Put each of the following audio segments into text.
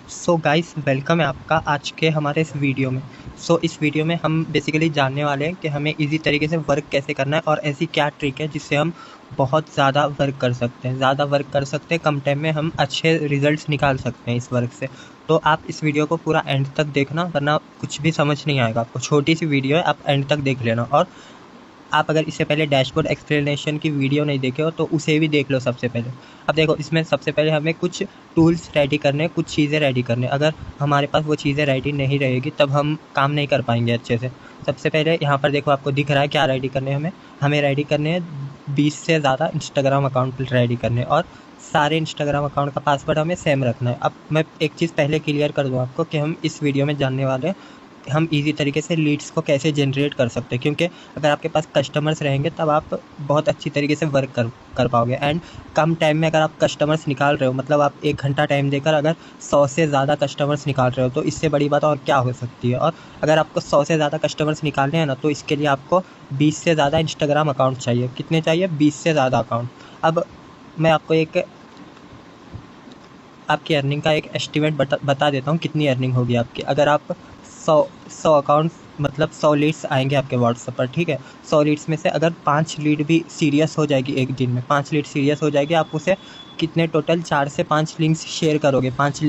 So guys welcome है आपका आज के हमारे इस वीडियो में। इस वीडियो में हम बेसिकली जानने वाले हैं कि हमें इजी तरीके से वर्क कैसे करना है और ऐसी क्या ट्रिक है जिससे हम बहुत ज़्यादा वर्क कर सकते हैं, कम टाइम में हम अच्छे रिजल्ट्स निकाल सकते हैं इस वर्क से। तो आप इस वीडियो को पूरा एंड तक देखना, वरना कुछ भी समझ नहीं आएगा आपको। छोटी सी वीडियो है, आप एंड तक देख लेना। और आप अगर इससे पहले डैशबोर्ड एक्सप्लेनेशन की वीडियो नहीं देखे हो तो उसे भी देख लो सबसे पहले। अब देखो, इसमें सबसे पहले हमें कुछ टूल्स रेडी करने, कुछ चीज़ें रेडी करने। अगर हमारे पास वो चीज़ें रेडी नहीं रहेगी तब हम काम नहीं कर पाएंगे अच्छे से। सबसे पहले यहाँ पर देखो, आपको दिख रहा है क्या रेडी करने हमें रेडी करने हैं 20 से ज़्यादा इंस्टाग्राम अकाउंट रेडी करने, और सारे इंस्टाग्राम अकाउंट का पासवर्ड हमें सेम रखना है। अब मैं एक चीज़ पहले क्लियर कर दूँ आपको कि हम इस वीडियो में जानने वाले हैं हम ईज़ी तरीके से लीड्स को कैसे जनरेट कर सकते हैं, क्योंकि अगर आपके पास कस्टमर्स रहेंगे तब आप बहुत अच्छी तरीके से वर्क कर पाओगे। एंड कम टाइम में अगर आप कस्टमर्स निकाल रहे हो, मतलब आप 1 घंटा टाइम देकर अगर 100 से ज़्यादा कस्टमर्स निकाल रहे हो, तो इससे बड़ी बात और क्या हो सकती है। और अगर आपको 100 से ज़्यादा कस्टमर्स निकालने हैं ना, तो इसके लिए आपको 20 से ज़्यादा इंस्टाग्राम अकाउंट चाहिए। कितने चाहिए? 20 से ज़्यादा अकाउंट। अब मैं आपको एक आपकी अर्निंग का एक एस्टिमेट बता देता हूँ कितनी अर्निंग होगी आपकी। अगर आप 100 अकाउंट, मतलब 100 लीड्स आएंगे आपके व्हाट्सएप पर, ठीक है। 100 लीड्स में से अगर 5 लीड भी सीरियस हो जाएगी, एक दिन में 5 लीड सीरियस हो जाएगी, आप उसे कितने टोटल 4 से 5 लिंक्स शेयर करोगे। 5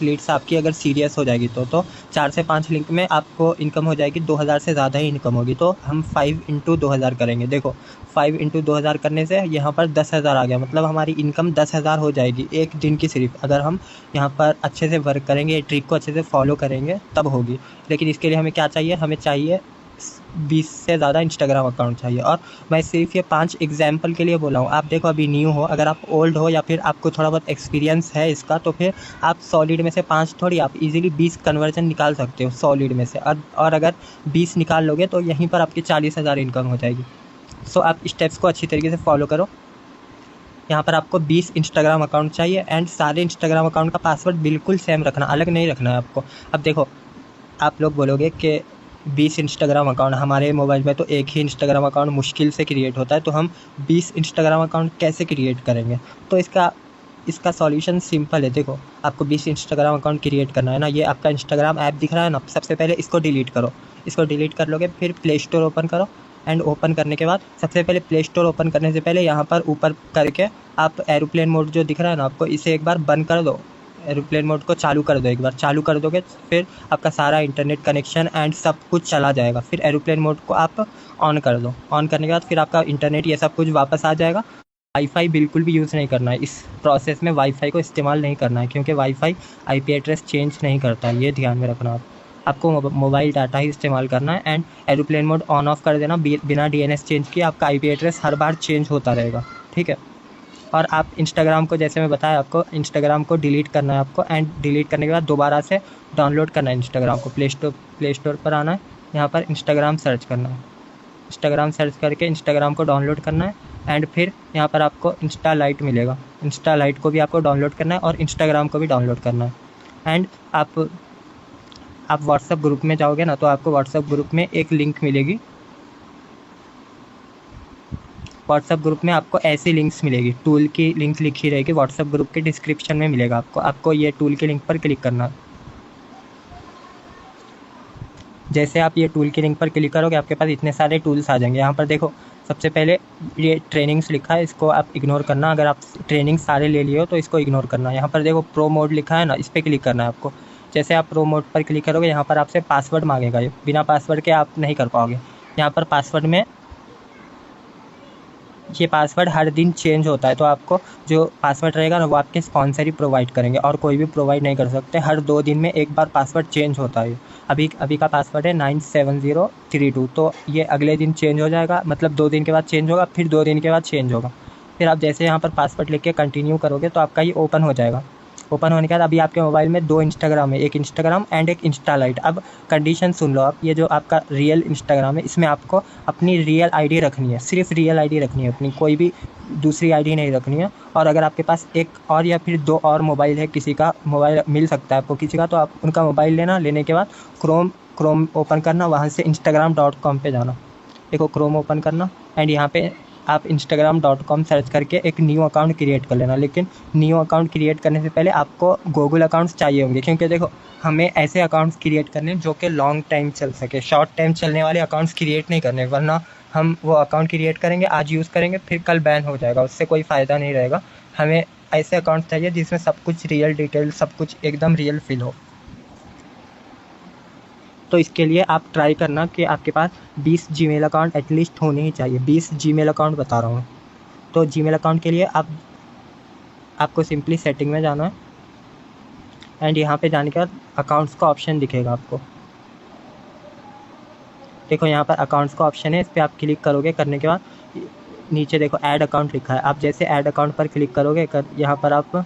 लीड्स आपकी अगर सीरियस हो जाएगी तो 4 से 5 लिंक में आपको इनकम हो जाएगी 2000 से ज़्यादा ही इनकम होगी। तो हम 5 इंटू 2000 करेंगे। देखो, 5 इंटू 2000 करने से यहाँ पर 10,000 आ गया, मतलब हमारी इनकम 10,000 हो जाएगी एक दिन की सिर्फ। अगर हम यहाँ पर अच्छे से वर्क करेंगे, ट्रिक को अच्छे से फॉलो करेंगे तब होगी। लेकिन इसके लिए हमें क्या चाहिए? हमें चाहिए 20 से ज़्यादा इंस्टाग्राम अकाउंट चाहिए। और मैं सिर्फ ये 5 एग्जाम्पल के लिए बोला हूँ। आप देखो, अभी न्यू हो, अगर आप ओल्ड हो या फिर आपको थोड़ा बहुत एक्सपीरियंस है इसका, तो फिर आप 100 लीड में से 5 थोड़ी, आप इजीली 20 कन्वर्जन निकाल सकते हो 100 लीड में से। और अगर 20 निकाल लोगे तो यहीं पर आपकी 40,000 इनकम हो जाएगी। आप स्टेप्स को अच्छी तरीके से फॉलो करो। यहाँ पर आपको 20 इंस्टाग्राम अकाउंट चाहिए, एंड सारे इंस्टाग्राम अकाउंट का पासवर्ड बिल्कुल सेम रखना, अलग नहीं रखना है आपको। अब देखो, आप लोग बोलोगे कि 20 इंस्टाग्राम अकाउंट, हमारे मोबाइल में तो एक ही इंस्टाग्राम अकाउंट मुश्किल से क्रिएट होता है, तो हम 20 इंस्टाग्राम अकाउंट कैसे क्रिएट करेंगे? तो इसका सॉल्यूशन सिंपल है। देखो, आपको 20 इंस्टाग्राम अकाउंट क्रिएट करना है ना, ये आपका इंस्टाग्राम ऐप दिख रहा है ना, सबसे पहले इसको डिलीट करो। इसको डिलीट कर लोगे, फिर प्ले स्टोर ओपन करो। एंड ओपन करने के बाद सबसे पहले प्ले स्टोर ओपन करने से पहले यहाँ पर ऊपर करके आप एरोप्लेन मोड जो दिख रहा है ना आपको, इसे एक बार बंद कर दो। एरोप्लेन मोड को चालू कर दो। एक बार चालू कर दोगे फिर आपका सारा इंटरनेट कनेक्शन एंड सब कुछ चला जाएगा। फिर एरोप्लेन मोड को आप ऑन कर दो। ऑन करने के बाद फिर आपका इंटरनेट ये सब कुछ वापस आ जाएगा। वाईफाई बिल्कुल भी यूज़ नहीं करना है इस प्रोसेस में, वाईफाई को इस्तेमाल नहीं करना है, क्योंकि वाईफाई आईपी एड्रेस चेंज नहीं करता है, ये ध्यान में रखना। आपको मोबाइल डाटा ही इस्तेमाल करना है। And aeroplane mode on off कर देना। बिना डीएनएस चेंज किए आपका आईपी एड्रेस हर बार चेंज होता रहेगा, ठीक है। और आप इंस्टाग्राम को, जैसे मैं बताया आपको, इंस्टाग्राम को डिलीट करना है आपको। एंड डिलीट करने के बाद दोबारा से डाउनलोड करना है इंस्टाग्राम को। प्ले स्टोर पर आना है, यहाँ पर इंस्टाग्राम सर्च करना है। इंस्टाग्राम सर्च करके इंस्टाग्राम को डाउनलोड करना है। एंड फिर यहाँ पर आपको इंस्टा लाइट मिलेगा, इंस्टा लाइट को भी आपको डाउनलोड करना है और इंस्टाग्राम को भी डाउनलोड करना है। एंड आप व्हाट्सएप ग्रुप में जाओगे ना, तो आपको व्हाट्सएप ग्रुप में एक लिंक मिलेगी। व्हाट्सएप ग्रुप में आपको ऐसी लिंक्स मिलेगी, टूल की लिंक लिखी रहेगी, व्हाट्सएप ग्रुप के डिस्क्रिप्शन में मिलेगा आपको ये टूल के लिंक पर क्लिक करना। जैसे आप ये टूल की लिंक पर क्लिक करोगे, आपके पास इतने सारे टूल्स आ जाएंगे। यहाँ पर देखो, सबसे पहले ये ट्रेनिंग्स लिखा है, इसको आप इग्नोर करना। अगर आप ट्रेनिंग सारे ले लिए हो तो इसको इग्नोर करना। यहाँ पर देखो प्रो मोड लिखा है ना, इस पर क्लिक करना है आपको। जैसे आप प्रो मोड पर क्लिक करोगे, यहाँ पर आपसे पासवर्ड मांगेगा। ये बिना पासवर्ड के आप नहीं कर पाओगे। यहाँ पर पासवर्ड में ये पासवर्ड हर दिन चेंज होता है, तो आपको जो पासवर्ड रहेगा ना वो आपके स्पॉन्सर ही प्रोवाइड करेंगे, और कोई भी प्रोवाइड नहीं कर सकते। हर 2 दिन में एक बार पासवर्ड चेंज होता है। अभी का पासवर्ड है 97032, तो ये अगले दिन चेंज हो जाएगा, मतलब 2 दिन के बाद चेंज होगा, फिर 2 दिन के बाद चेंज होगा। फिर आप जैसे यहाँ पर पासवर्ड लिख के कंटिन्यू करोगे तो आपका ये ओपन हो जाएगा। ओपन होने के बाद अभी आपके मोबाइल में 2 इंस्टाग्राम है, एक इंस्टाग्राम एंड एक इंस्टा लाइट। अब कंडीशन सुन लो आप, ये जो आपका रियल इंस्टाग्राम है, इसमें आपको अपनी रियल आईडी रखनी है, सिर्फ रियल आईडी रखनी है अपनी, कोई भी दूसरी आईडी नहीं रखनी है। और अगर आपके पास एक और या फिर 2 और मोबाइल है, किसी का मोबाइल मिल सकता है आपको किसी का, तो आप उनका मोबाइल लेना। लेने के बाद क्रोम ओपन करना, वहाँ से instagram.com पे जाना। देखो क्रोम ओपन करना एंड यहाँ पे आप instagram.com सर्च करके एक न्यू अकाउंट क्रिएट कर लेना। लेकिन न्यू अकाउंट क्रिएट करने से पहले आपको गूगल अकाउंट्स चाहिए होंगे, क्योंकि देखो हमें ऐसे अकाउंट्स क्रिएट करने हैं जो कि लॉन्ग टाइम चल सके। शॉर्ट टाइम चलने वाले अकाउंट्स क्रिएट नहीं करने, वरना हम वो अकाउंट क्रिएट करेंगे, आज यूज़ करेंगे, फिर कल बैन हो जाएगा, उससे कोई फ़ायदा नहीं रहेगा। हमें ऐसे अकाउंट चाहिए जिसमें सब कुछ रियल डिटेल, सब कुछ एकदम रियल फील हो। तो इसके लिए आप ट्राई करना कि आपके पास 20 जीमेल अकाउंट एटलीस्ट होने ही चाहिए। 20 जीमेल अकाउंट बता रहा हूँ। तो जीमेल अकाउंट के लिए आपको सिंपली सेटिंग में जाना है एंड यहाँ पे जाने के बाद अकाउंट्स का ऑप्शन दिखेगा आपको। देखो यहाँ पर अकाउंट्स का ऑप्शन है, इस पर आप क्लिक करोगे। करने के बाद नीचे देखो ऐड अकाउंट लिखा है। आप जैसे ऐड अकाउंट पर क्लिक करोगे, यहाँ पर आप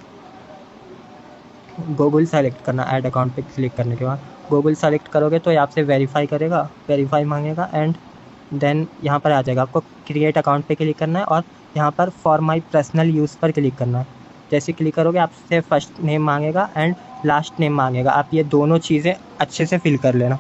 गूगल सेलेक्ट करना। ऐड अकाउंट पे क्लिक करने के बाद गूगल सेलेक्ट करोगे तो ये आपसे वेरीफाई करेगा, वेरीफाई मांगेगा एंड देन यहाँ पर आ जाएगा। आपको क्रिएट अकाउंट पे क्लिक करना है और यहाँ पर फॉर माई पर्सनल यूज़ पर क्लिक करना है। जैसे क्लिक करोगे आपसे फर्स्ट नेम मांगेगा एंड लास्ट नेम मांगेगा। आप ये दोनों चीज़ें अच्छे से फिल कर लेना।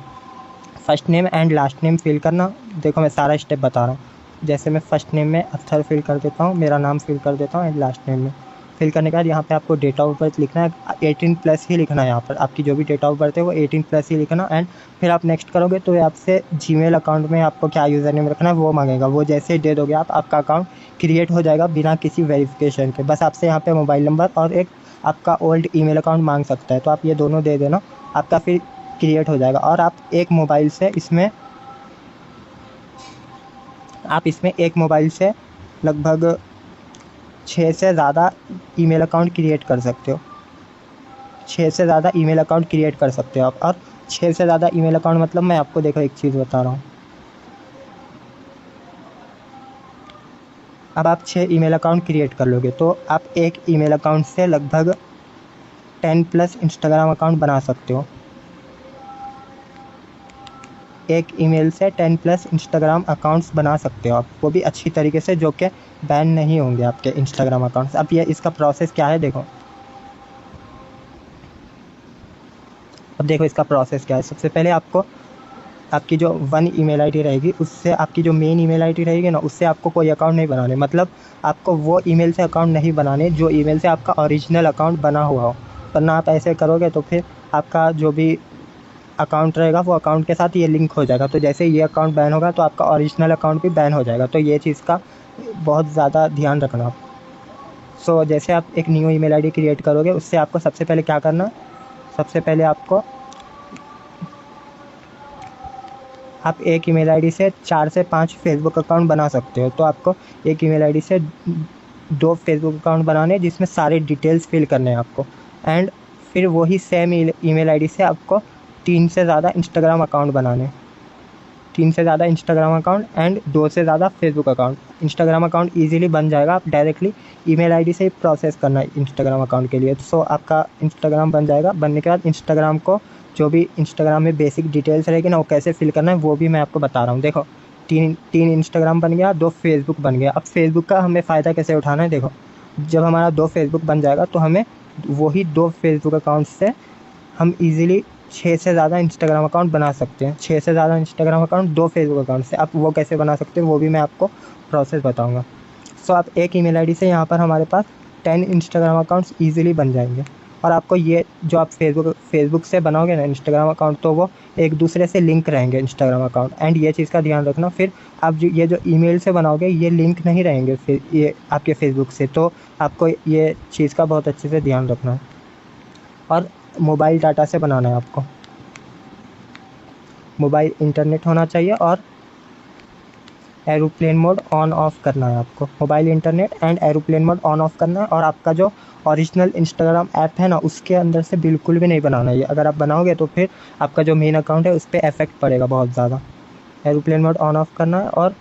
First name and last name fill करना। देखो मैं सारा स्टेप बता रहा हूँ। जैसे मैं फर्स्ट नेम में अख्तर फिल कर देता हूँ, मेरा नाम फिल कर देता हूँ एंड लास्ट नेम में फिल करने के बाद यहाँ पे आपको डेट ऑफ बर्थ लिखना है। 18+ ही लिखना है। यहाँ पर आपकी जो भी डेट ऑफ बर्थ है वो 18+ ही लिखना एंड फिर आप नेक्स्ट करोगे तो आपसे जीमेल अकाउंट में आपको क्या यूज़र नेम रखना है वो मांगेगा। वो जैसे ही दे दोगे आपका अकाउंट क्रिएट हो जाएगा बिना किसी वेरिफिकेशन के। बस आपसे यहाँ पे मोबाइल नंबर और एक आपका ओल्ड ईमेल अकाउंट मांग सकता है, तो आप ये दोनों दे देना, आपका फिर क्रिएट हो जाएगा। और आप एक मोबाइल से लगभग 6 से ज़्यादा ईमेल अकाउंट क्रिएट कर सकते हो। 6 से ज़्यादा ईमेल अकाउंट क्रिएट कर सकते हो आप। और 6 से ज़्यादा ईमेल अकाउंट मतलब मैं आपको देखो एक चीज़ बता रहा हूँ। अब आप 6 ईमेल अकाउंट क्रिएट कर लोगे तो आप एक ईमेल अकाउंट से लगभग 10+ इंस्टाग्राम अकाउंट बना सकते हो। एक ईमेल से 10+ इंस्टाग्राम अकाउंट्स बना सकते हो आप, वो भी अच्छी तरीके से, जो कि बैन नहीं होंगे आपके इंस्टाग्राम अकाउंट्स। अब ये इसका प्रोसेस क्या है देखो। अब देखो इसका प्रोसेस क्या है। सबसे पहले आपको आपकी जो 1 ईमेल आईडी रहेगी उससे, आपकी जो मेन ईमेल आईडी रहेगी ना, उससे आपको कोई अकाउंट नहीं बनाने। मतलब आपको वो ईमेल से अकाउंट नहीं बनाने जो ईमेल से आपका ओरिजिनल अकाउंट बना हुआ हो, वरना आप ऐसे करोगे तो फिर आपका जो भी अकाउंट रहेगा वो अकाउंट के साथ ये लिंक हो जाएगा। तो जैसे ये अकाउंट बैन होगा तो आपका ओरिजिनल अकाउंट भी बैन हो जाएगा। तो ये चीज़ का बहुत ज़्यादा ध्यान रखना आप। सो जैसे आप एक न्यू ईमेल आईडी क्रिएट करोगे उससे आपको सबसे पहले क्या करना, सबसे पहले आप एक ईमेल आईडी से 4 से 5 फेसबुक अकाउंट बना सकते हो। तो आपको एक ईमेल आईडी से 2 फेसबुक अकाउंट बनाने जिसमें सारे डिटेल्स फिल करने हैं आपको। एंड फिर वही सेम ईमेल आईडी से आपको 3 से ज़्यादा इंस्टाग्राम अकाउंट बनाने। 3 से ज़्यादा इंस्टाग्राम अकाउंट एंड 2 से ज़्यादा Facebook account. Instagram account easily बन जाएगा, आप डायरेक्टली ईमेल आईडी से ही प्रोसेस करना है इंस्टाग्राम अकाउंट के लिए। सो आपका इंस्टाग्राम बन जाएगा। बनने के बाद इंस्टाग्राम को जो भी इंस्टाग्राम में बेसिक डिटेल्स रहेगी ना, वो कैसे फिल करना है वो भी मैं आपको बता रहा हूँ। देखो 3 इंस्टाग्राम बन गया, 2 फेसबुक बन गया। अब फेसबुक का हमें फ़ायदा कैसे उठाना है देखो। जब हमारा 2 फेसबुक बन जाएगा तो हमें वही 2 फेसबुक अकाउंट से हम ईजिली 6 से ज़्यादा इंस्टाग्राम अकाउंट बना सकते हैं। 6 से ज़्यादा इंस्टाग्राम अकाउंट 2 फेसबुक अकाउंट से। आप वो कैसे बना सकते हैं वो भी मैं आपको प्रोसेस बताऊंगा। सो आप एक ईमेल आईडी से यहाँ पर हमारे पास 10 इंस्टाग्राम अकाउंट्स ईजिली बन जाएंगे। और आपको ये जो आप फेसबुक से बनाओगे ना इंस्टाग्राम अकाउंट, तो वो एक दूसरे से लिंक रहेंगे इंस्टाग्राम अकाउंट। एंड ये चीज़ का ध्यान रखना, फिर आप ये जो ईमेल से बनाओगे ये लिंक नहीं रहेंगे फिर ये आपके फेसबुक से। तो आपको ये चीज़ का बहुत अच्छे से ध्यान रखना है। और मोबाइल डाटा से बनाना है आपको। मोबाइल इंटरनेट होना चाहिए और एरोप्लेन मोड ऑन ऑफ करना है आपको। Mobile internet and aeroplane mode on off करना है। और आपका जो ओरिजिनल इंस्टाग्राम ऐप है ना, उसके अंदर से बिल्कुल भी नहीं बनाना है। अगर आप बनाओगे तो फिर आपका जो मेन अकाउंट है उस पर इफेक्ट पड़ेगा बहुत ज़्यादा। एरोप्लेन मोड ऑन ऑफ करना है। और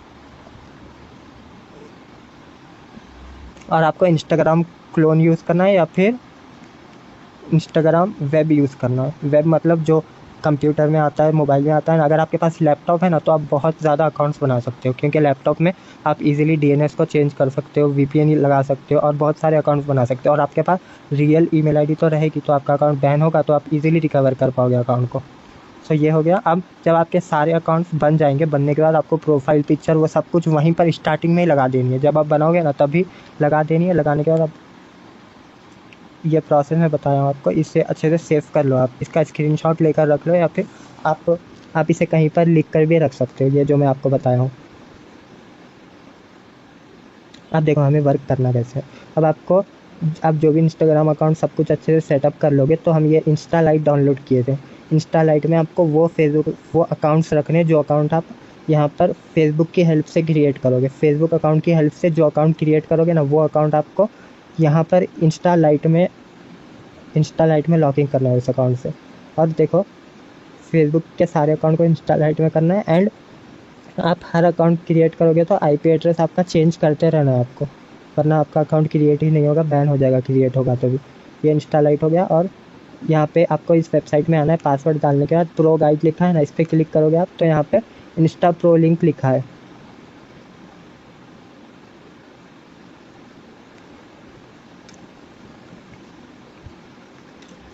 आपको इंस्टाग्राम क्लोन यूज़ करना है या फिर इंस्टाग्राम वेब यूज़ करना है। वेब मतलब जो कंप्यूटर में आता है, मोबाइल में आता है। अगर आपके पास लैपटॉप है ना, तो आप बहुत ज़्यादा अकाउंट्स बना सकते हो, क्योंकि लैपटॉप में आप इजीली डीएनएस को चेंज कर सकते हो, वीपीएन लगा सकते हो और बहुत सारे अकाउंट्स बना सकते हो। और आपके पास रियल ईमेल आईडी तो रहेगी, तो आपका अकाउंट बैन होगा तो आप इजीली रिकवर कर पाओगे अकाउंट को। सो ये हो गया। अब जब आपके सारे अकाउंट्स बन जाएंगे, बनने के बाद आपको प्रोफाइल पिक्चर वो सब कुछ वहीं पर स्टार्टिंग में ही लगा देनी है। जब आप बनाओगे ना तभी लगा देनी है। लगाने के बाद आप ये प्रोसेस मैं बताया हूँ आपको, इसे अच्छे से सेव कर लो। आप इसका स्क्रीनशॉट लेकर रख लो, या फिर आप इसे कहीं पर लिख कर भी रख सकते हो, ये जो मैं आपको बताया हूँ। अब देखो हमें वर्क करना कैसे है। अब आप जो भी इंस्टाग्राम अकाउंट सब कुछ अच्छे से सेटअप कर लोगे, तो हम ये इंस्टा लाइट डाउनलोड किए थे। इंस्टा लाइट में आपको वो अकाउंट्स रखने जो अकाउंट आप यहाँ पर फेसबुक की हेल्प से क्रिएट करोगे। फेसबुक अकाउंट की हेल्प से जो अकाउंट क्रिएट करोगे ना, वो अकाउंट आपको यहाँ पर इंस्टा लाइट में लॉगिन करना है उस अकाउंट से। और देखो फेसबुक के सारे अकाउंट को इंस्टा लाइट में करना है। एंड आप हर अकाउंट क्रिएट करोगे तो आईपी एड्रेस आपका चेंज करते रहना है आपको, वरना आपका अकाउंट क्रिएट ही नहीं होगा, बैन हो जाएगा क्रिएट होगा तो भी। ये इंस्टा लाइट हो गया। और यहाँ पे आपको इस वेबसाइट में आना है। पासवर्ड डालने के बाद प्रो गाइड लिखा है ना, इस पर क्लिक करोगे आप तो यहाँ पे इंस्टा प्रो लिंक लिखा है।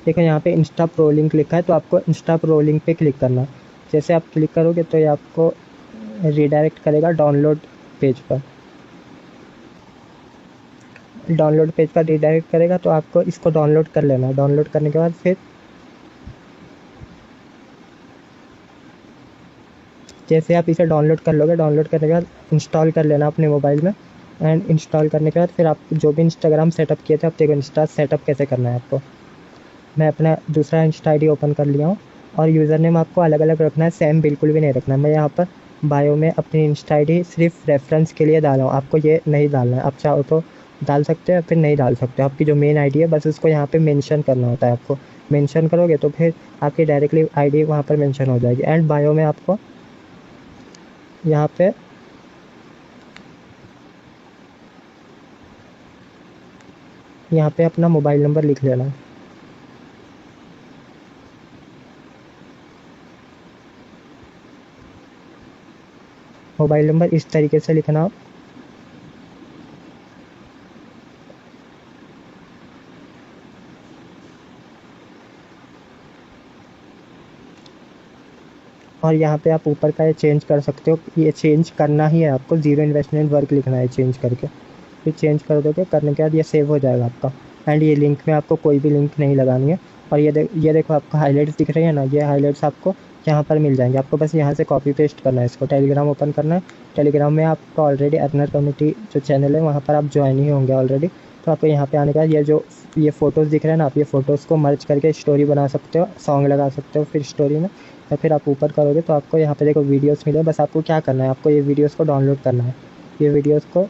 देखो यहाँ पे इंस्टा प्रो लिंक लिखा है, तो आपको इंस्टा प्रो लिंक पे क्लिक करना है। जैसे आप क्लिक करोगे तो ये आपको रीडायरेक्ट करेगा डाउनलोड पेज पर। डाउनलोड पेज पर रीडायरेक्ट करेगा तो आपको इसको डाउनलोड कर लेना है। डाउनलोड करने के बाद फिर जैसे आप इसे डाउनलोड कर लोगे, डाउनलोड करने के बाद इंस्टॉल कर लेना अपने मोबाइल में। एंड इंस्टॉल करने के बाद फिर आप जो भी इंस्टाग्राम सेटअप किए थे, आप देखो इंस्टा सेटअप कैसे करना है आपको। मैं अपना दूसरा इंस्टा आई डी ओपन कर लिया हूँ, और यूज़र नेम आपको अलग अलग रखना है, सेम बिल्कुल भी नहीं रखना है। मैं यहाँ पर बायो में अपनी इंस्टा आई डी सिर्फ रेफरेंस के लिए डाला हूँ, आपको ये नहीं डालना है। आप चाहो तो डाल सकते हो या फिर नहीं डाल सकते हो। आपकी जो मेन आईडी है बस उसको यहाँ पे मेंशन करना होता है। आपको मेंशन करोगे तो फिर आपकी डायरेक्टली आईडी वहाँ पर मेंशन हो जाएगी। एंड बायो में आपको यहाँ पे अपना मोबाइल नंबर लिख लेना है। मोबाइल नंबर इस तरीके से लिखना। और यहाँ पे आप ऊपर का ये चेंज कर सकते हो, ये चेंज करना ही है आपको। ज़ीरो इन्वेस्टमेंट वर्क लिखना है चेंज करके। फिर चेंज कर दोगे, करने के बाद ये सेव हो जाएगा आपका। एंड ये लिंक में आपको कोई भी लिंक नहीं लगानी है। और ये देखो आपको हाइलाइट्स दिख रही है ना, ये हाइलाइट्स आपको यहाँ पर मिल जाएंगे। आपको बस यहाँ से कॉपी पेस्ट करना है इसको। टेलीग्राम ओपन करना है। टेलीग्राम में आपका ऑलरेडी अर्नर कम्युनिटी जो चैनल है वहाँ पर आप ज्वाइन ही होंगे ऑलरेडी। तो आपको यहाँ पे आने के बाद ये फ़ोटोज़ दिख रहे हैं ना, आप ये फ़ोटोज़ को मर्ज करके स्टोरी बना सकते हो, सॉन्ग लगा सकते हो फिर स्टोरी में। या फिर आप ऊपर करोगे तो आपको यहाँ पे देखो वीडियोस मिले। बस आपको क्या करना है, आपको ये वीडियोस को डाउनलोड करना है। ये वीडियोस को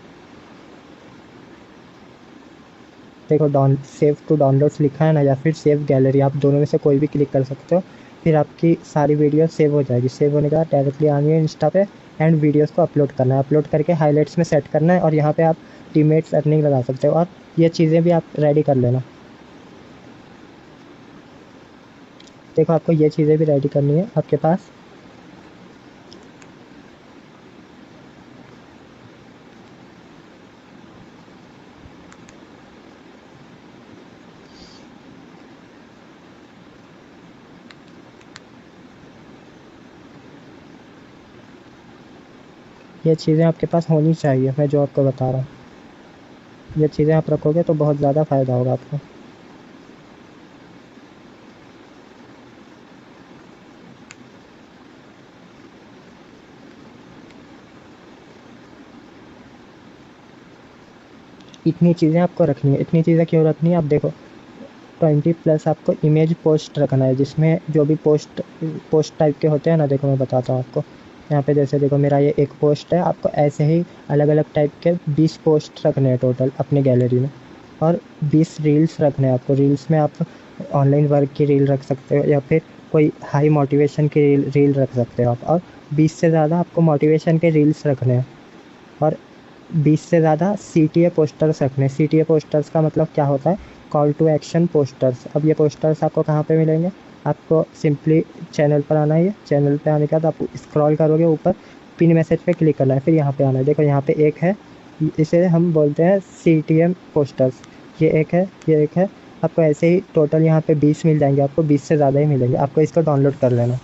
देखो सेव टू डाउनलोड्स लिखा है ना, या फिर सेव गैलरी, आप दोनों में से कोई भी क्लिक कर सकते हो। फिर आपकी सारी वीडियो सेव हो जाएगी। सेव होने के बाद डायरेक्टली आनी है इंस्टा पे एंड वीडियोस को अपलोड करना है। अपलोड करके हाइलाइट्स में सेट करना है, और यहाँ पे आप टीममेट्स अर्निंग लगा सकते हो। और ये चीज़ें भी आप रेडी कर लेना। देखो आपको ये चीज़ें भी रेडी करनी है आपके पास। ये चीज़ें आपके पास होनी चाहिए, मैं जो आपको बता रहा हूँ। ये चीज़ें आप रखोगे तो बहुत ज़्यादा फ़ायदा होगा आपको। इतनी चीज़ें आपको रखनी है। इतनी चीज़ें क्यों रखनी है, आप देखो 20+ आपको इमेज पोस्ट रखना है, जिसमें जो भी पोस्ट टाइप के होते हैं ना। देखो मैं बताता हूँ आपको। यहाँ पे जैसे देखो मेरा ये एक पोस्ट है, आपको ऐसे ही अलग अलग टाइप के 20 पोस्ट रखने हैं टोटल अपने गैलरी में। और 20 रील्स रखने हैं आपको। रील्स में आप ऑनलाइन वर्क की रील रख सकते हो, या फिर कोई हाई मोटिवेशन की रील रख सकते हो आप। और 20 से ज़्यादा आपको मोटिवेशन के रील्स रखने हैं। और 20 से ज़्यादा CTA पोस्टर्स रखने। CTA पोस्टर्स का मतलब क्या होता है, कॉल टू एक्शन पोस्टर्स। अब ये पोस्टर्स आपको कहाँ पे मिलेंगे, आपको सिंपली चैनल पर आना है। चैनल पे आने के बाद आप स्क्रॉल करोगे ऊपर, पिन मैसेज पे क्लिक करना है, फिर यहाँ पे आना है। देखो यहाँ पे एक है, इसे हम बोलते हैं CTM पोस्टर्स। ये एक है। आपको ऐसे ही टोटल यहाँ पे 20 मिल जाएंगे। आपको 20 से ज़्यादा ही मिलेंगे। आपको इसको डाउनलोड कर लेना।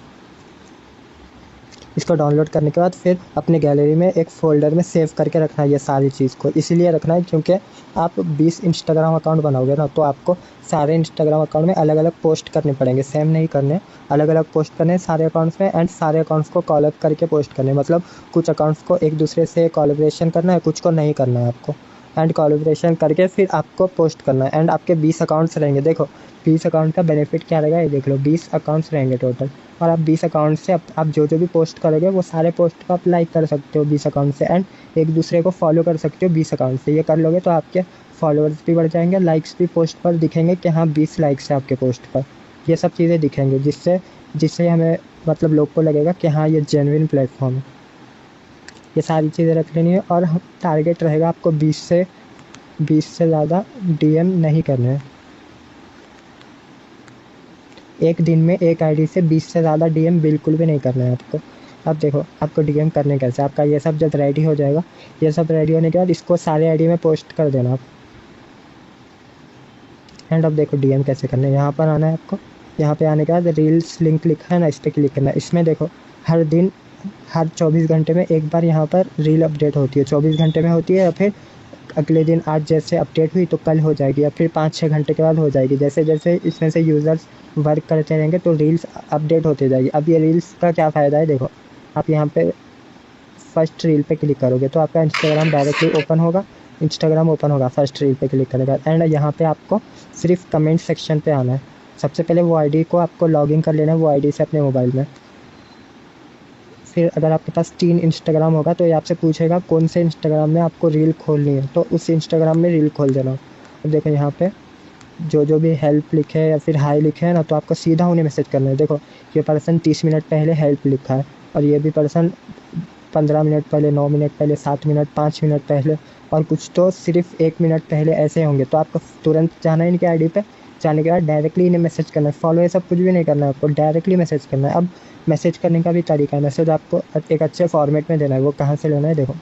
इसको डाउनलोड करने के बाद फिर अपने गैलरी में एक फ़ोल्डर में सेव करके रखना है ये सारी चीज़ को। इसीलिए रखना है क्योंकि आप 20 इंस्टाग्राम अकाउंट बनाओगे ना, तो आपको सारे इंस्टाग्राम अकाउंट में अलग अलग पोस्ट करने पड़ेंगे, सेम नहीं करने, अलग अलग पोस्ट करने हैं सारे अकाउंट्स में। एंड सारे अकाउंट्स को कॉलअप करके पोस्ट करने, मतलब कुछ अकाउंट्स को एक दूसरे से कोलैबोरेशन करना है, कुछ को नहीं करना है आपको। एंड कोलैबोरेशन करके फिर आपको पोस्ट करना है। एंड आपके 20 अकाउंट्स रहेंगे। देखो 20 अकाउंट का बेनिफिट क्या रहेगा ये देख लो, 20 अकाउंट्स रहेंगे टोटल, और आप 20 अकाउंट से आप जो भी पोस्ट करोगे वो सारे पोस्ट को आप लाइक कर सकते हो 20 अकाउंट से। एंड एक दूसरे को फॉलो कर सकते हो 20 अकाउंट से। ये कर लोगे तो आपके फॉलोअर्स भी बढ़ जाएंगे, लाइक्स भी पोस्ट पर दिखेंगे कि हाँ 20 लाइक्स है आपके पोस्ट पर, ये सब चीज़ें दिखेंगे, जिससे जिससे हमें मतलब लोग को लगेगा कि हाँ ये जेन्युइन प्लेटफॉर्म है। ये सारी चीज़ें रख लेनी है। और टारगेट रहेगा आपको 20 से ज़्यादा डीएम नहीं करने हैं। एक दिन में एक आईडी से 20 से ज़्यादा डीएम बिल्कुल भी नहीं करना है आपको। अब देखो आपको डीएम करने कैसे, आपका ये सब जब रेडी हो जाएगा, ये सब रेडी होने के बाद इसको सारे आईडी में पोस्ट कर देना आप। एंड अब देखो डीएम कैसे करना है, यहाँ पर आना है आपको। यहाँ पे आने के बाद रील्स लिंक लिखा है ना, इस पर क्लिक करना है। इसमें देखो हर दिन हर 24 घंटे में एक बार यहाँ पर रील अपडेट होती है, 24 घंटे में होती है, या फिर अगले दिन आज जैसे अपडेट हुई तो कल हो जाएगी, या फिर 5-6 घंटे के बाद हो जाएगी। जैसे जैसे इसमें से यूज़र्स वर्क करते रहेंगे तो रील्स अपडेट होती जाएगी। अब ये रील्स का क्या फ़ायदा है, देखो आप यहाँ पे फर्स्ट रील पे क्लिक करोगे तो आपका इंस्टाग्राम डायरेक्टली ओपन होगा, इंस्टाग्राम ओपन होगा फर्स्ट रील पे क्लिक करने के बाद। एंड यहाँ पे आपको सिर्फ कमेंट सेक्शन पे आना है। सबसे पहले वो आईडी को आपको लॉगिन कर लेना है, वो आईडी से अपने मोबाइल में। फिर अगर आपके पास 3 इंस्टाग्राम होगा तो ये आपसे पूछेगा कौन से इंस्टाग्राम में आपको रील खोलनी है, तो उस इंस्टाग्राम में रील खोल देना। अब देखो यहाँ पे जो भी हेल्प लिखे है या फिर हाई लिखे है ना, तो आपको सीधा उन्हें मैसेज करना है। देखो ये पर्सन 30 मिनट पहले हेल्प लिखा है, और ये भी पर्सन 15 मिनट पहले, 9 मिनट पहले, 7 मिनट, 5 मिनट पहले, और कुछ तो सिर्फ 1 मिनट पहले ऐसे होंगे। तो आपको तुरंत जाना है इनके आईडी पे, जाने के बाद डायरेक्टली इन्हें मैसेज करना है। फॉलो ये सब कुछ भी नहीं करना है आपको, डायरेक्टली मैसेज करना है। अब मैसेज करने का भी तरीका है, मैसेज आपको एक अच्छे फॉर्मेट में देना है। वो कहाँ से लेना है, देखो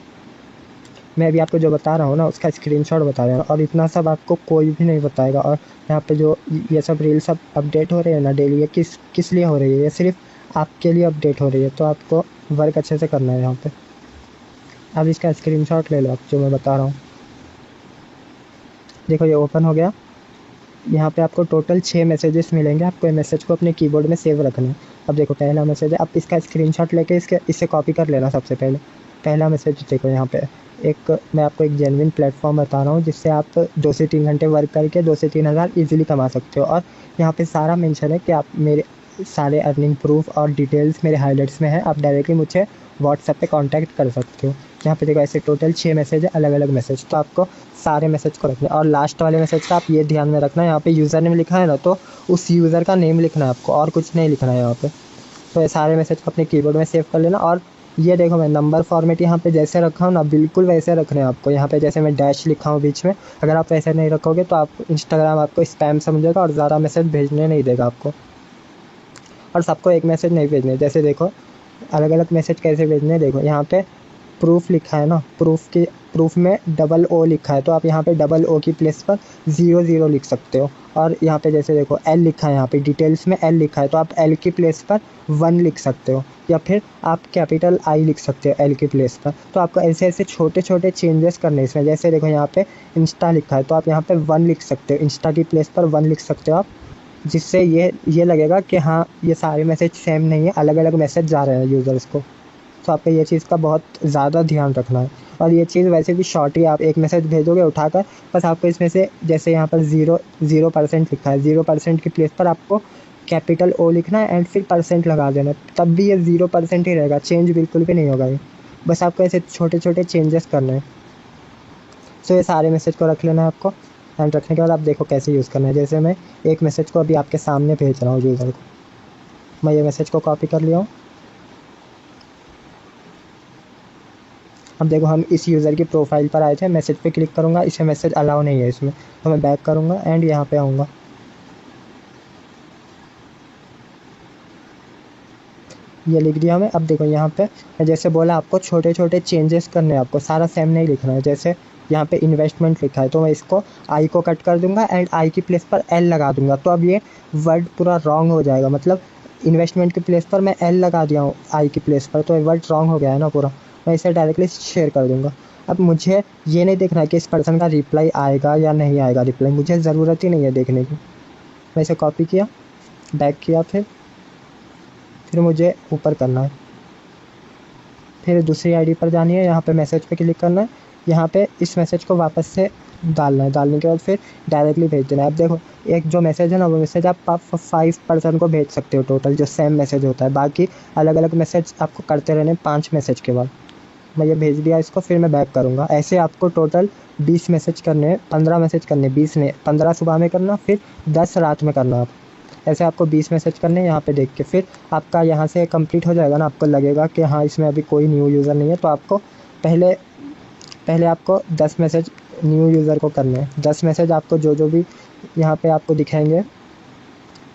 मैं अभी आपको जो बता रहा हूँ ना उसका स्क्रीनशॉट बता रहा हूँ, और इतना सब आपको कोई भी नहीं बताएगा। और यहाँ पे जो ये सब रील सब अपडेट हो रहे हैं ना डेली, ये किस लिए हो रही है, ये सिर्फ आपके लिए अपडेट हो रही है। तो आपको वर्क अच्छे से करना है यहाँ पे। अब इसका स्क्रीनशॉट ले लो आप, जो मैं बता रहा हूँ। देखो ये ओपन हो गया। यहाँ पे आपको टोटल 6 मैसेजेस मिलेंगे, आपको ये मैसेज को अपने कीबोर्ड में सेव रखना है। अब देखो पहला मैसेज है, आप इसका स्क्रीनशॉट लेके इसे कॉपी कर लेना। सबसे पहले पहला मैसेज देखो यहाँ पे, मैं आपको एक जेन्युइन प्लेटफॉर्म बता रहा हूँ जिससे आप 2 से 3 घंटे वर्क करके 2 से 3 हज़ार ईजिली कमा सकते हो। और यहाँ पे सारा मेंशन है कि आप मेरे सारे अर्निंग प्रूफ और डिटेल्स मेरे हाइलाइट्स में है, आप डायरेक्टली मुझे व्हाट्सएप पे कांटेक्ट कर सकते हो। यहाँ पे देखो ऐसे टोटल 6 मैसेज है, अलग अलग मैसेज, तो आपको सारे मैसेज को रखना है। और लास्ट वाले मैसेज का आप ये ध्यान में रखना है, यहाँ पे यूज़र नेम लिखा है ना, तो उस यूज़र का नेम लिखना है आपको, और कुछ नहीं लिखना है यहाँ पे। तो ये सारे मैसेज को अपने कीबोर्ड में सेव कर लेना। और ये देखो मैं नंबर फॉर्मेट यहाँ पे जैसे रखा हूँ ना, बिल्कुल वैसे रखने हैं आपको। यहाँ पे जैसे मैं डैश लिखा हूँ बीच में, अगर आप वैसे नहीं रखोगे तो आप इंस्टाग्राम आपको स्पैम समझेगा और ज़्यादा मैसेज भेजने नहीं देगा आपको। और सबको एक मैसेज नहीं भेजने, जैसे देखो अलग अलग मैसेज कैसे भेजने, देखो यहाँ पे प्रूफ लिखा है ना, प्रूफ में डबल ओ लिखा है, तो आप यहाँ पे डबल ओ की प्लेस पर 00 लिख सकते हो। और यहाँ पे जैसे देखो एल लिखा है, यहाँ पे डिटेल्स में एल लिखा है, तो आप एल की प्लेस पर 1 लिख सकते हो, या फिर आप कैपिटल आई लिख सकते हो एल की प्लेस पर। तो आपको ऐसे ऐसे छोटे छोटे चेंजेस करने इसमें। जैसे देखो यहाँ पे इंस्टा लिखा है, तो आप यहाँ पे 1 लिख सकते हो, इंस्टा की प्लेस पर 1 लिख सकते हो आप, जिससे ये लगेगा कि हाँ ये सारे मैसेज सेम नहीं है, अलग अलग मैसेज जा रहे हैं यूज़र्स को। तो आपको ये चीज़ का बहुत ज़्यादा ध्यान रखना है। और ये चीज़ वैसे भी शॉर्ट ही, आप एक मैसेज भेजोगे उठाकर, बस आपको इसमें से जैसे यहाँ पर 0% लिखा है, 0% की प्लेस पर आपको कैपिटल ओ लिखना है एंड फिर % लगा देना, तब भी ये 0% ही रहेगा, चेंज बिल्कुल भी नहीं होगा ये। बस आपको ऐसे छोटे छोटे चेंजेस करने हैं। सो ये सारे मैसेज को रख लेना है आपको। एंड रखने के बाद आप देखो कैसे यूज़ करना है। जैसे मैं एक मैसेज को अभी आपके सामने भेज रहा हूँ यूज़र को, मैं ये मैसेज को कॉपी कर लिया हूँ। अब देखो हम इस यूज़र की प्रोफाइल पर आए थे, मैसेज पे क्लिक करूँगा, इसे मैसेज अलाउ नहीं है इसमें, तो मैं बैक करूँगा एंड यहाँ पे आऊँगा। ये लिख दिया मैं। अब देखो यहाँ पे जैसे बोला आपको छोटे छोटे चेंजेस करने हैं, आपको सारा सेम नहीं लिखना है। जैसे यहाँ पे इन्वेस्टमेंट लिखा है, तो मैं इसको आई को कट कर दूंगा एंड आई की प्लेस पर एल लगा दूंगा, तो अब ये वर्ड पूरा रॉन्ग हो जाएगा। मतलब इन्वेस्टमेंट की प्लेस पर मैं एल लगा दिया हूँ आई की प्लेस पर, तो ये वर्ड रॉन्ग हो गया है ना पूरा। मैं इसे डायरेक्टली शेयर कर दूँगा। अब मुझे ये नहीं देखना कि इस पर्सन का रिप्लाई आएगा या नहीं आएगा रिप्लाई, मुझे ज़रूरत ही नहीं है देखने की। मैं इसे कॉपी किया, बैक किया, फिर मुझे ऊपर करना है, फिर दूसरी आईडी पर जानी है, यहाँ पे मैसेज पे क्लिक करना है, यहाँ पे इस मैसेज को वापस से डालना है, डालने के बाद फिर डायरेक्टली भेज देना है। अब देखो एक जो मैसेज है ना, वो मैसेज आप 5 पर्सन को भेज सकते हो टोटल, जो सेम मैसेज होता है। बाकी अलग अलग मैसेज आपको करते रहने 5 मैसेज के बाद। मैं ये भेज दिया इसको, फिर मैं बैक करूँगा। ऐसे आपको टोटल 20 मैसेज करने हैं, 15 मैसेज करने, 20 ने 15 सुबह में करना, फिर 10 रात में करना आप। ऐसे आपको 20 मैसेज करने हैं यहाँ पे देख के। फिर आपका यहाँ से कंप्लीट हो जाएगा ना, आपको लगेगा कि हाँ इसमें अभी कोई न्यू यूज़र नहीं है, तो आपको पहले आपको 10 मैसेज न्यू यूज़र को करने हैं। 10 मैसेज आपको जो भी यहाँ पे आपको दिखाएंगे,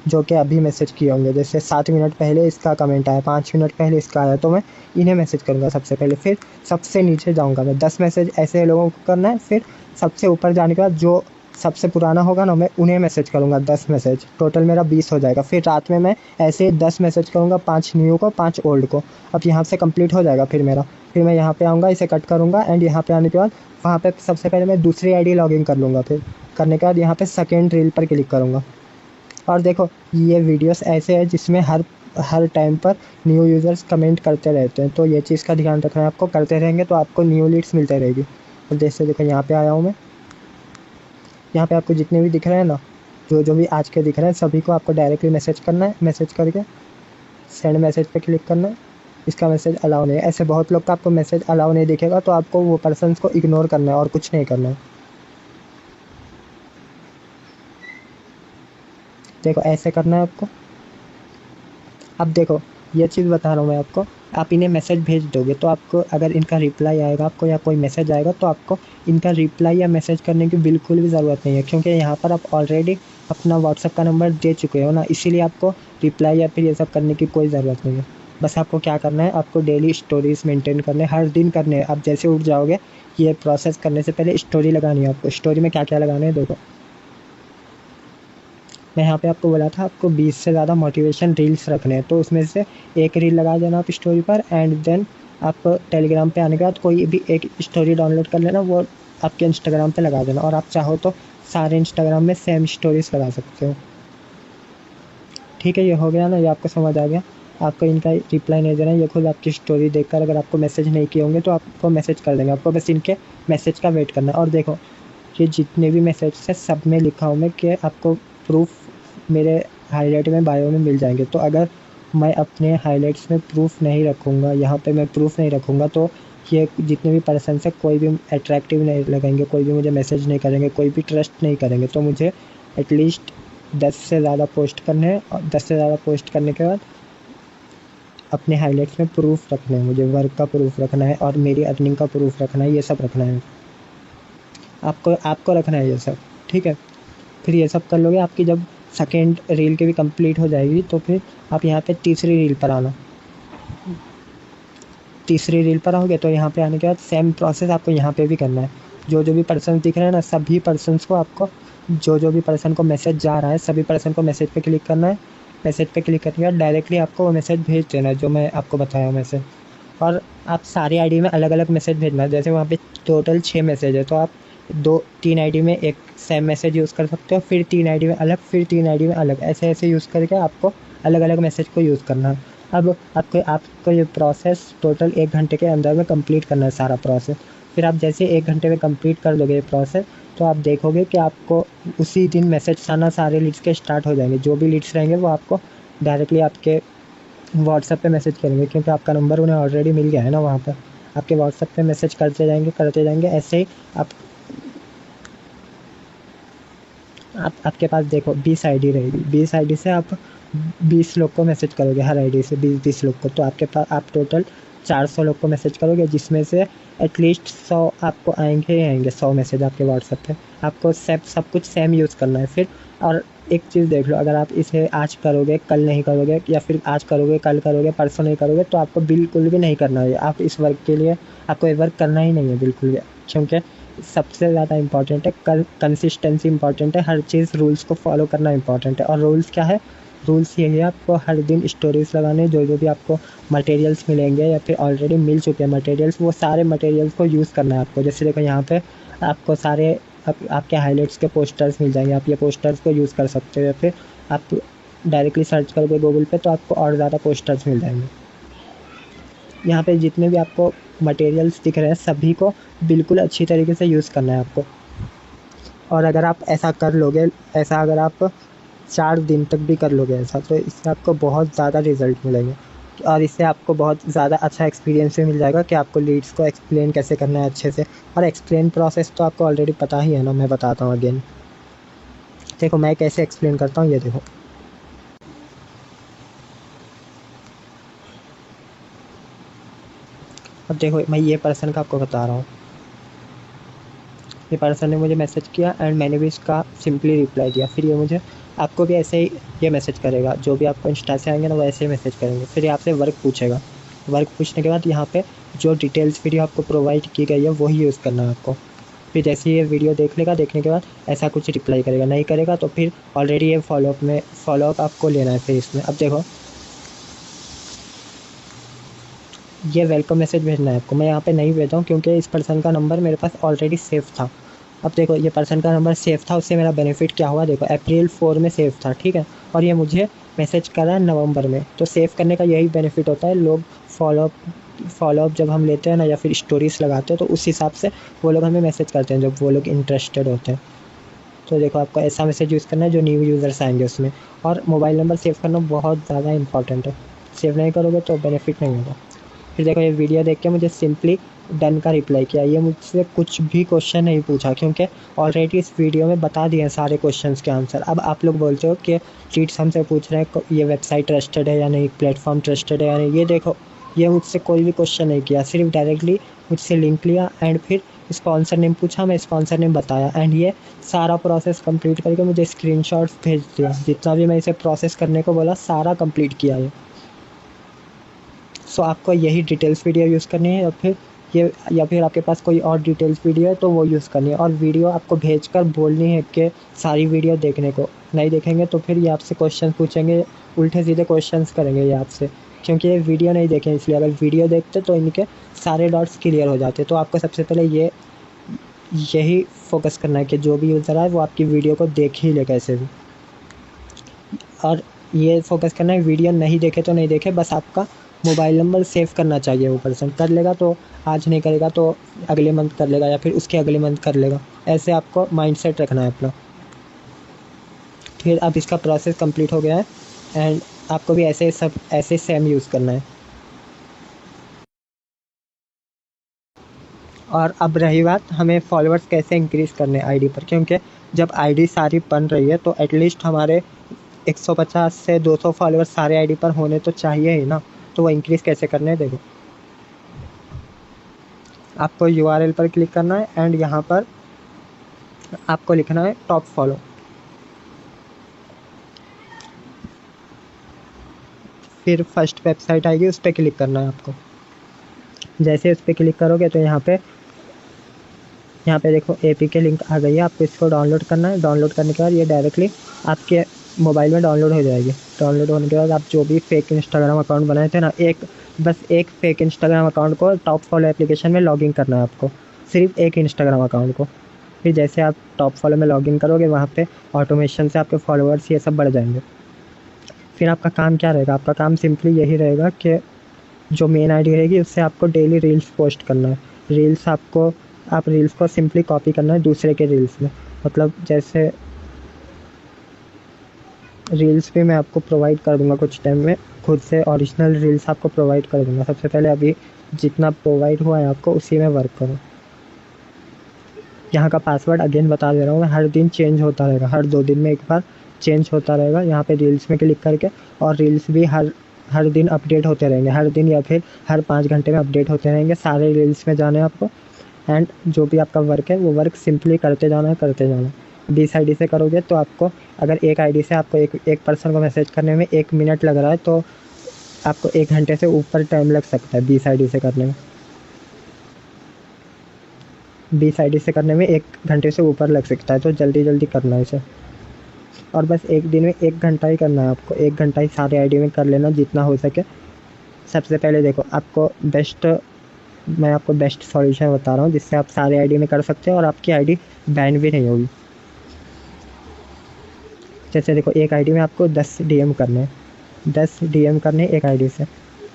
जो कि अभी मैसेज किए होंगे। जैसे 7 मिनट पहले इसका कमेंट आया, 5 मिनट पहले इसका आया, तो मैं इन्हें मैसेज करूँगा सबसे पहले। फिर सबसे नीचे जाऊँगा मैं, 10 मैसेज ऐसे लोगों को करना है। फिर सबसे ऊपर जाने के बाद जो सबसे पुराना होगा ना, मैं उन्हें मैसेज करूँगा 10 मैसेज। टोटल मेरा 20 हो जाएगा। फिर रात में मैं ऐसे 10 मैसेज करूँगा, 5 न्यू को, 5 ओल्ड को। अब यहाँ से कंप्लीट हो जाएगा फिर मेरा। फिर मैं यहाँ पे आऊँगा, इसे कट करूँगा, एंड यहाँ पे आने के बाद वहाँ पे सबसे पहले मैं दूसरी आईडी लॉगिन कर लूँगा। फिर करने के बाद यहाँ पे सेकेंड रील पर क्लिक करूँगा। और देखो ये वीडियोस ऐसे है जिसमें हर टाइम पर न्यू यूज़र्स कमेंट करते रहते हैं, तो ये चीज़ का ध्यान रखना है आपको। करते रहेंगे तो आपको न्यू लीड्स मिलते रहेगी। और जैसे देखो यहाँ पे आया हूँ मैं, यहाँ पे आपको जितने भी दिख रहे हैं ना, जो भी आज के दिख रहे हैं, सभी को आपको डायरेक्टली मैसेज करना है। मैसेज करके सेंड मैसेज पे क्लिक करना है। इसका मैसेज अलाउ नहीं है। ऐसे बहुत लोग का आपको मैसेज अलाउ नहीं दिखेगा, तो आपको वो पर्सन को इग्नोर करना है और कुछ नहीं करना है। देखो ऐसे करना है आपको। अब देखो ये चीज़ बता रहा हूँ मैं आपको, आप इन्हें मैसेज भेज दोगे तो आपको अगर इनका रिप्लाई आएगा आपको, या कोई मैसेज आएगा, तो आपको इनका रिप्लाई या मैसेज करने की बिल्कुल भी ज़रूरत नहीं है, क्योंकि यहाँ पर आप ऑलरेडी अपना व्हाट्सएप का नंबर दे चुके हो ना, इसीलिए आपको रिप्लाई या फिर ये सब करने की कोई ज़रूरत नहीं है। बस आपको क्या करना है, आपको डेली स्टोरीज़ मेंटेन करने, हर दिन करने हैं। आप जैसे उठ जाओगे, ये प्रोसेस करने से पहले स्टोरी लगानी है आपको। स्टोरी में क्या क्या लगाना है देखो, मैं यहाँ पे आपको बोला था आपको 20 से ज़्यादा मोटिवेशन रील्स रखने हैं, तो उसमें से एक रील लगा देना आप स्टोरी पर। एंड देन आप टेलीग्राम पे आने के बाद कोई भी एक स्टोरी डाउनलोड कर लेना, वो आपके इंस्टाग्राम पे लगा देना। और आप चाहो तो सारे इंस्टाग्राम में सेम स्टोरीज लगा सकते हो। ठीक है, ये हो गया ना, ये आपको समझ आ गया। आपको इनका रिप्लाई नहीं देना, ये खुद आपकी स्टोरी देखकर अगर आपको मैसेज नहीं किए होंगे तो आपको मैसेज कर देंगे। आपको बस इनके मैसेज का वेट करना है। और देखो ये जितने भी मैसेज है सब में लिखा हूँ मैं कि आपको प्रूफ मेरे हाईलाइट में बायो में मिल जाएंगे। तो अगर मैं अपने हाईलाइट्स में प्रूफ नहीं रखूँगा, यहाँ पे मैं प्रूफ नहीं रखूँगा, तो ये जितने भी पर्सन से कोई भी अट्रैक्टिव नहीं लगेंगे, कोई भी मुझे मैसेज नहीं करेंगे, कोई भी ट्रस्ट नहीं करेंगे। तो मुझे एटलीस्ट 10 से ज़्यादा पोस्ट करने हैं, और 10 से ज़्यादा पोस्ट करने के बाद अपने हाईलाइट्स में प्रूफ रखना है। मुझे वर्क का प्रूफ रखना है और मेरी अर्निंग का प्रूफ रखना है, ये सब रखना है आपको रखना है ये सब। ठीक है, फिर ये सब कर लोगे, आपकी जब सेकेंड रील की भी कंप्लीट हो जाएगी, तो फिर आप यहाँ पे तीसरी रील पर आना। तीसरी रील पर आओगे तो यहाँ पे आने के बाद सेम प्रोसेस आपको यहाँ पे भी करना है। जो भी पर्सन दिख रहे हैं ना, सभी पर्सन्स को आपको, जो भी पर्सन को मैसेज जा रहा है, सभी पर्सन को मैसेज पे क्लिक करना है। मैसेज पे क्लिक करने के बाद डायरेक्टली आपको वो मैसेज भेज देना है जो मैं आपको बताया मैसेज। और आप सारी आईडी में अलग अलग मैसेज भेजना है। जैसे वहाँ पे टोटल 6 मैसेज है, तो आप 2-3 आईडी में एक सेम मैसेज यूज़ कर सकते हो, फिर 3 आईडी में अलग, फिर 3 आईडी में अलग, ऐसे यूज़ करके आपको अलग अलग मैसेज को यूज़ करना है। अब आपको ये प्रोसेस टोटल 1 घंटे के अंदर में कंप्लीट करना है सारा प्रोसेस। फिर आप जैसे 1 घंटे में कंप्लीट कर दोगे ये प्रोसेस, तो आप देखोगे कि आपको उसी दिन मैसेज आना सारे लीड्स के स्टार्ट हो जाएंगे। जो भी लीड्स रहेंगे वो आपको डायरेक्टली आपके व्हाट्सएप पे मैसेज करेंगे, क्योंकि आपका नंबर उन्हें ऑलरेडी मिल गया है ना वहाँ पर। आपके व्हाट्सएप पे मैसेज करते जाएंगे। ऐसे ही आपके पास देखो 20 आईडी रहेगी। 20 आईडी से आप 20 लोग को मैसेज करोगे, हर आईडी से 20 लोग को, तो आपके पास आप टोटल 400 लोग को मैसेज करोगे, जिसमें से एटलीस्ट 100 आपको आएंगे ही आएंगे। 100 मैसेज आपके व्हाट्सएप पे। आपको सब कुछ सेम यूज़ करना है। फिर और एक चीज़ देख लो, अगर आप इसे आज करोगे कल नहीं करोगे, या फिर आज करोगे कल करोगे परसों नहीं करोगे, तो आपको बिल्कुल भी नहीं करना है। आप इस वर्क के लिए आपको ये वर्क करना ही नहीं है बिल्कुल भी, क्योंकि सबसे ज़्यादा इंपॉर्टेंट है कंसिस्टेंसी इंपॉर्टेंट है। हर चीज़ रूल्स को फॉलो करना इंपॉर्टेंट है। और रूल्स क्या है, रूल्स यही है, आपको हर दिन स्टोरीज लगाने, जो जो भी आपको मटेरियल्स मिलेंगे या फिर ऑलरेडी मिल चुके हैं मटेरियल्स, वो सारे मटेरियल्स को यूज़ करना है आपको। जैसे देखो यहाँ पे आपको सारे आपके हाईलाइट्स के पोस्टर्स मिल जाएंगे, आप ये पोस्टर्स को यूज़ कर सकते हो, या फिर आप डायरेक्टली सर्च करोगे गूगल पे तो आपको और ज़्यादा पोस्टर्स मिल जाएंगे। यहाँ पे जितने भी आपको मटेरियल्स दिख रहे हैं सभी को बिल्कुल अच्छी तरीके से यूज़ करना है आपको। और अगर आप ऐसा कर लोगे, ऐसा अगर आप 4 दिन तक भी कर लोगे ऐसा, तो इससे आपको बहुत ज़्यादा रिज़ल्ट मिलेंगे और इससे आपको बहुत ज़्यादा अच्छा एक्सपीरियंस भी मिल जाएगा कि आपको लीड्स को एक्सप्लेन कैसे करना है अच्छे से। और एक्सप्लेन प्रोसेस तो आपको ऑलरेडी पता ही है ना, मैं बताता हूँ अगेन। देखो मैं कैसे एक्सप्लेन करता हूँ, ये देखो। अब देखो मैं ये पर्सन का आपको बता रहा हूँ, ये पर्सन ने मुझे मैसेज किया एंड मैंने भी इसका सिंपली रिप्लाई दिया। फिर ये मुझे, आपको भी ऐसे ही ये मैसेज करेगा, जो भी आपको इंस्टा से आएंगे ना वो ऐसे ही मैसेज करेंगे। फिर ये आपसे वर्क पूछेगा, वर्क पूछने के बाद यहाँ पे जो डिटेल्स वीडियो आपको प्रोवाइड की गई है वही यूज़ करना है आपको। फिर जैसे ये वीडियो देख लेगा, देखने के बाद ऐसा कुछ रिप्लाई करेगा, नहीं करेगा तो फिर ऑलरेडी ये फॉलोअप आपको लेना है फिर इसमें। अब देखो ये वेलकम मैसेज भेजना है आपको, मैं यहाँ पे नहीं भेजा हूँ क्योंकि इस पर्सन का नंबर मेरे पास ऑलरेडी सेव था। अब देखो ये पर्सन का नंबर सेव था, उससे मेरा बेनिफिट क्या हुआ, देखो अप्रैल 4 में सेव था, ठीक है, और ये मुझे मैसेज करा नवंबर में। तो सेव करने का यही बेनिफिट होता है, लोग फॉलोअप जब हम लेते हैं ना या फिर स्टोरीज लगाते हैं तो उस हिसाब से वो लोग हमें मैसेज करते हैं जब वो लोग इंटरेस्टेड होते हैं। तो देखो आपको ऐसा मैसेज यूज़ करना है जो न्यू यूज़र्स आएंगे उसमें। और मोबाइल नंबर सेव करना बहुत ज़्यादा इंपॉर्टेंट है, सेव नहीं करोगे तो बेनिफिट नहीं होगा। फिर देखो ये वीडियो देख के मुझे सिंपली डन का रिप्लाई किया, ये मुझसे कुछ भी क्वेश्चन नहीं पूछा क्योंकि ऑलरेडी इस वीडियो में बता दिए हैं सारे क्वेश्चंस के आंसर। अब आप लोग बोलते हो कि लीड्स हमसे पूछ रहे हैं ये वेबसाइट ट्रस्टेड है या नहीं, प्लेटफॉर्म ट्रस्टेड है या नहीं, ये देखो ये मुझसे कोई भी क्वेश्चन नहीं किया, सिर्फ डायरेक्टली मुझसे लिंक लिया एंड फिर स्पॉन्सर नेम पूछा, मैं स्पॉन्सर नेम बताया एंड ये सारा प्रोसेस कंप्लीट करके मुझे स्क्रीनशॉट्स भेज दिया। जितना भी मैं इसे प्रोसेस करने को बोला सारा कंप्लीट किया ये। सो आपको यही डिटेल्स वीडियो यूज़ करनी है, या फिर आपके पास कोई और डिटेल्स वीडियो है तो वो यूज़ करनी है। और वीडियो आपको भेजकर बोलनी है कि सारी वीडियो देखने को, नहीं देखेंगे तो फिर ये आपसे क्वेश्चन पूछेंगे, उल्टे सीधे क्वेश्चंस करेंगे ये आपसे, क्योंकि ये वीडियो नहीं देखें इसलिए। अगर वीडियो देखते तो इनके सारे डॉट्स क्लियर हो जाते। तो आपको सबसे पहले यही फोकस करना है कि जो भी यूज़र आए वो आपकी वीडियो को देख ही ले कैसे भी। और ये फोकस करना है वीडियो नहीं देखे तो नहीं देखे, बस आपका मोबाइल नंबर सेव करना चाहिए। वो पर्सन कर लेगा तो आज, नहीं करेगा तो अगले मंथ कर लेगा या फिर उसके अगले मंथ कर लेगा। ऐसे आपको माइंडसेट रखना है अपना। फिर अब इसका प्रोसेस कंप्लीट हो गया है एंड आपको भी ऐसे सेम यूज़ करना है। और अब रही बात हमें फॉलोअर्स कैसे इंक्रीज़ करने आईडी पर, क्योंकि जब आईडी सारी बन रही है तो एटलीस्ट हमारे 150 से 200 फॉलोअर्स सारे आईडी पर होने तो चाहिए ही ना। तो वो इंक्रीज़ कैसे करने हैं, देखो आपको यूआरएल पर क्लिक करना है एंड यहाँ पर आपको लिखना है टॉप फॉलो। फिर फर्स्ट वेबसाइट आएगी, उस पर क्लिक करना है आपको। जैसे उस पर क्लिक करोगे तो यहाँ पे देखो APK लिंक आ गई है, आपको इसको डाउनलोड करना है। डाउनलोड करने के बाद ये डायरेक्टली आपके मोबाइल में डाउनलोड हो जाएगी। डाउनलोड होने के बाद आप जो भी फेक इंस्टाग्राम अकाउंट बनाए थे ना, बस एक फेक इंस्टाग्राम अकाउंट को टॉप फॉलो एप्लीकेशन में लॉगिन करना है आपको, सिर्फ एक इंस्टाग्राम अकाउंट को। फिर जैसे आप टॉप फॉलो में लॉगिन करोगे वहाँ पे ऑटोमेशन से आपके फॉलोअर्स ये सब बढ़ जाएंगे। फिर आपका काम क्या रहेगा, आपका काम सिंपली यही रहेगा कि जो मेन आईडी रहेगी उससे आपको डेली रील्स पोस्ट करना है। आप रील्स को सिंपली कॉपी करना है दूसरे के रील्स में। मतलब जैसे रील्स भी मैं आपको प्रोवाइड कर दूंगा कुछ टाइम में, खुद से ओरिजिनल रील्स आपको प्रोवाइड कर दूंगा। सबसे पहले अभी जितना प्रोवाइड हुआ है आपको उसी में वर्क करो। यहाँ का पासवर्ड अगेन बता दे रहा हूँ मैं, हर दिन चेंज होता रहेगा, हर 2 दिन में एक बार चेंज होता रहेगा। यहाँ पे रील्स में क्लिक करके, और रील्स भी हर दिन अपडेट होते रहेंगे, हर दिन या फिर हर 5 घंटे में अपडेट होते रहेंगे। सारे रील्स में जाना है आपको एंड जो भी आपका वर्क है वो वर्क सिंपली करते जाना है। 20 आईडी से करोगे तो आपको, अगर एक आईडी से आपको एक पर्सन को मैसेज करने में 1 मिनट लग रहा है तो आपको 1 घंटे से ऊपर टाइम लग सकता है 20 आईडी से करने में। 20 आईडी से करने में 1 घंटे से ऊपर लग सकता है, तो जल्दी जल्दी करना है इसे। और बस एक दिन में 1 घंटा ही करना है आपको, 1 घंटा ही सारे आईडी में कर लेना जितना हो सके। सबसे पहले देखो मैं आपको बेस्ट सॉल्यूशन बता रहा हूँ जिससे आप सारे आईडी में कर सकते हो और आपकी आईडी बैन भी नहीं होगी। जैसे देखो एक आईडी में आपको 10 डीएम करने हैं, 10 डीएम करने एक आईडी से।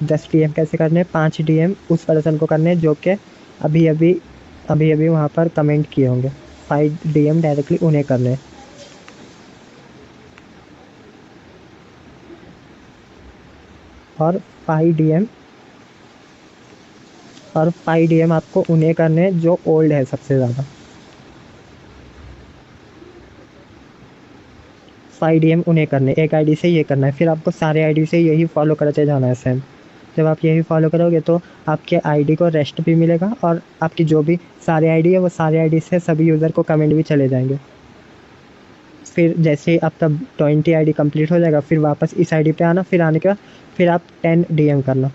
10 डीएम कैसे करने हैं? 5 डीएम उस पर्सन को करने हैं जो कि अभी अभी वहाँ पर कमेंट किए होंगे। 5 डीएम डायरेक्टली उन्हें करने हैं और 5 डीएम आपको उन्हें करने हैं जो ओल्ड है सबसे ज़्यादा। 5 डीएम उन्हें करने, एक आईडी से ये करना है। फिर आपको सारे आईडी से यही फॉलो करते जाना है सेम। जब आप यही फॉलो करोगे तो आपके आईडी को रेस्ट भी मिलेगा और आपकी जो भी सारे आईडी है वो सारे आईडी से सभी यूज़र को कमेंट भी चले जाएंगे। फिर जैसे ही आपका 20 आईडी कंप्लीट हो जाएगा फिर वापस इस आईडी पे आना। फिर आने के बाद फिर आप 10 डीएम करना,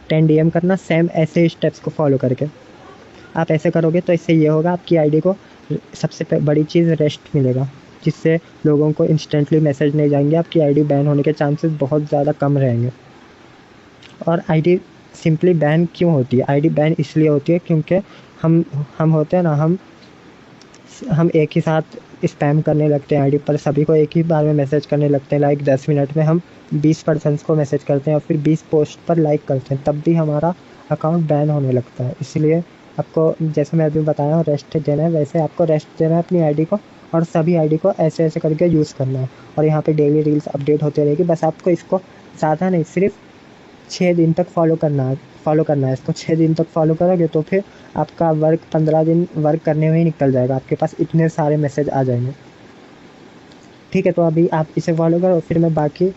10 डीएम करना सेम ऐसे स्टेप्स को फॉलो करके। आप ऐसे करोगे तो इससे ये होगा आपकी आईडी को सबसे बड़ी चीज़ रेस्ट मिलेगा, जिससे लोगों को इंस्टेंटली मैसेज नहीं जाएंगे, आपकी आईडी बैन होने के चांसेस बहुत ज़्यादा कम रहेंगे। और आईडी सिंपली बैन क्यों होती है? आईडी बैन इसलिए होती है क्योंकि हम होते हैं ना, हम एक ही साथ स्पैम करने लगते हैं आईडी पर, सभी को एक ही बार में मैसेज करने लगते हैं। लाइक 10 मिनट में हम 20 पर्सन्स को मैसेज करते हैं और फिर 20 पोस्ट पर लाइक करते हैं, तब भी हमारा अकाउंट बैन होने लगता है। इसलिए आपको जैसे मैं अभी बताया हूँ रेस्ट देना है, वैसे आपको रेस्ट देना है अपनी आईडी को और सभी आईडी को ऐसे ऐसे करके यूज़ करना है। और यहाँ पे डेली रील्स अपडेट होते रहेगी। बस आपको इसको ज़्यादा नहीं, सिर्फ 6 दिन तक फॉलो करना है इसको। 6 दिन तक फॉलो करोगे तो फिर आपका वर्क 15 दिन वर्क करने में ही निकल जाएगा, आपके पास इतने सारे मैसेज आ जाएंगे। ठीक है, तो अभी आप इसे फॉलो करो, फिर मैं बाकी